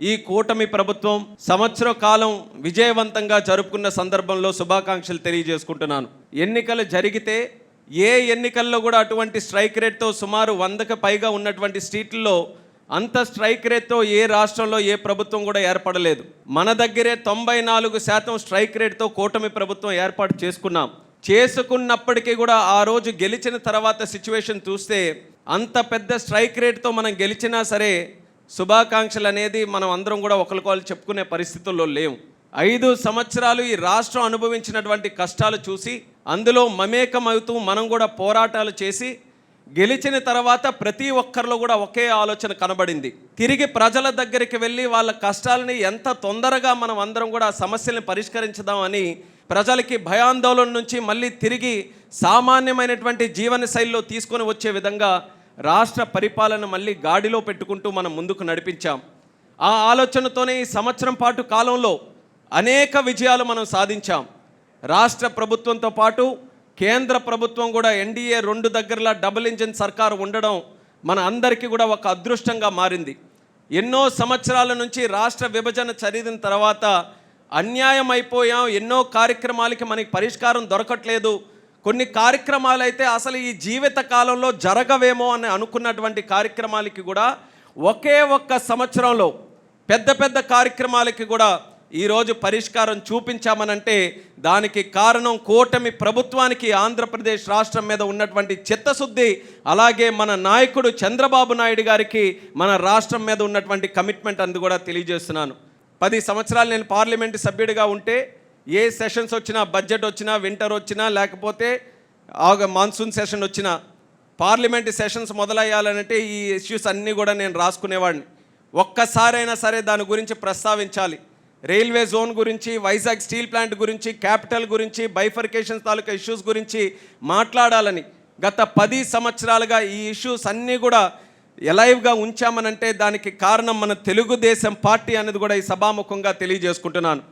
ఈ కూటమి ప్రభుత్వం సంవత్సర కాలం విజయవంతంగా జరుపుకున్న సందర్భంలో శుభాకాంక్షలు తెలియజేసుకుంటున్నాను. ఎన్నికలు జరిగితే ఏ ఎన్నికల్లో కూడా అటువంటి స్ట్రైక్ రేట్తో సుమారు 100కి పైగా ఉన్నటువంటి స్ట్రీట్లలో అంత స్ట్రైక్ రేట్తో ఏ రాష్ట్రంలో ఏ ప్రభుత్వం కూడా ఏర్పడలేదు. మన దగ్గరే 94% స్ట్రైక్ రేట్తో కూటమి ప్రభుత్వం ఏర్పాటు చేసుకున్నప్పటికీ కూడా ఆ రోజు గెలిచిన తర్వాత సిచ్యువేషన్ చూస్తే అంత పెద్ద స్ట్రైక్ రేట్తో మనం గెలిచినా సరే శుభాకాంక్షలు అనేది మనం అందరం కూడా ఒకరికొకరు చెప్పుకునే పరిస్థితుల్లో లేవు. 5 సంవత్సరాలు ఈ రాష్ట్రం అనుభవించినటువంటి కష్టాలు చూసి అందులో మమేకమవుతూ మనం కూడా పోరాటాలు చేసి గెలిచిన తర్వాత ప్రతి ఒక్కరిలో కూడా ఒకే ఆలోచన కనబడింది. తిరిగి ప్రజల దగ్గరికి వెళ్ళి వాళ్ళ కష్టాలని ఎంత తొందరగా మనం అందరం కూడా ఆ సమస్యల్ని పరిష్కరించుదామని ప్రజలకి భయాందోళన నుంచి మళ్ళీ తిరిగి సామాన్యమైనటువంటి జీవన శైలిలో తీసుకొని వచ్చే విధంగా రాష్ట్ర పరిపాలన మళ్ళీ గాడిలో పెట్టుకుంటూ మనం ముందుకు నడిపించాం. ఆ ఆలోచనతోనే ఈ సంవత్సరం పాటు కాలంలో అనేక విజయాలు మనం సాధించాం. రాష్ట్ర ప్రభుత్వంతో పాటు కేంద్ర ప్రభుత్వం కూడా ఎన్డీఏ 2 దగ్గరలా డబుల్ ఇంజిన్ సర్కారు ఉండడం మన అందరికీ కూడా ఒక అదృష్టంగా మారింది. ఎన్నో సంవత్సరాల నుంచి రాష్ట్ర విభజన జరిగిన తర్వాత అన్యాయం అయిపోయాం. ఎన్నో కార్యక్రమాలకి మనకి పరిష్కారం దొరకట్లేదు. కొన్ని కార్యక్రమాలు అయితే అసలు ఈ జీవిత కాలంలో జరగవేమో అని అనుకున్నటువంటి కార్యక్రమాలకి కూడా ఒకే ఒక్క సంవత్సరంలో పెద్ద పెద్ద కార్యక్రమాలకి కూడా ఈరోజు పరిష్కారం చూపించామనంటే దానికి కారణం కూటమి ప్రభుత్వానికి ఆంధ్రప్రదేశ్ రాష్ట్రం మీద ఉన్నటువంటి చిత్తశుద్ధి, అలాగే మన నాయకుడు చంద్రబాబు నాయుడు గారికి మన రాష్ట్రం మీద ఉన్నటువంటి కమిట్మెంట్ అందు కూడా తెలియజేస్తున్నాను. 10 సంవత్సరాలు నేను పార్లమెంటు సభ్యుడిగా ఉంటే ఏ సెషన్స్ వచ్చినా, బడ్జెట్ వచ్చినా, వింటర్ వచ్చినా, లేకపోతే మాన్సూన్ సెషన్ వచ్చినా, పార్లమెంటు సెషన్స్ మొదలయ్యాలంటే ఈ ఇష్యూస్ అన్నీ కూడా నేను రాసుకునేవాడిని. ఒక్కసారైనా సరే దాని గురించి ప్రస్తావించాలి. రైల్వే జోన్ గురించి, వైజాగ్ స్టీల్ ప్లాంట్ గురించి, క్యాపిటల్ గురించి, బైఫర్కేషన్ తాలూకా ఇష్యూస్ గురించి మాట్లాడాలని గత 10 సంవత్సరాలుగా ఈ ఇష్యూస్ అన్నీ కూడా ఎలైవ్గా ఉంచామనంటే దానికి కారణం మన తెలుగుదేశం పార్టీ అనేది కూడా ఈ సభాముఖంగా తెలియజేసుకుంటున్నాను.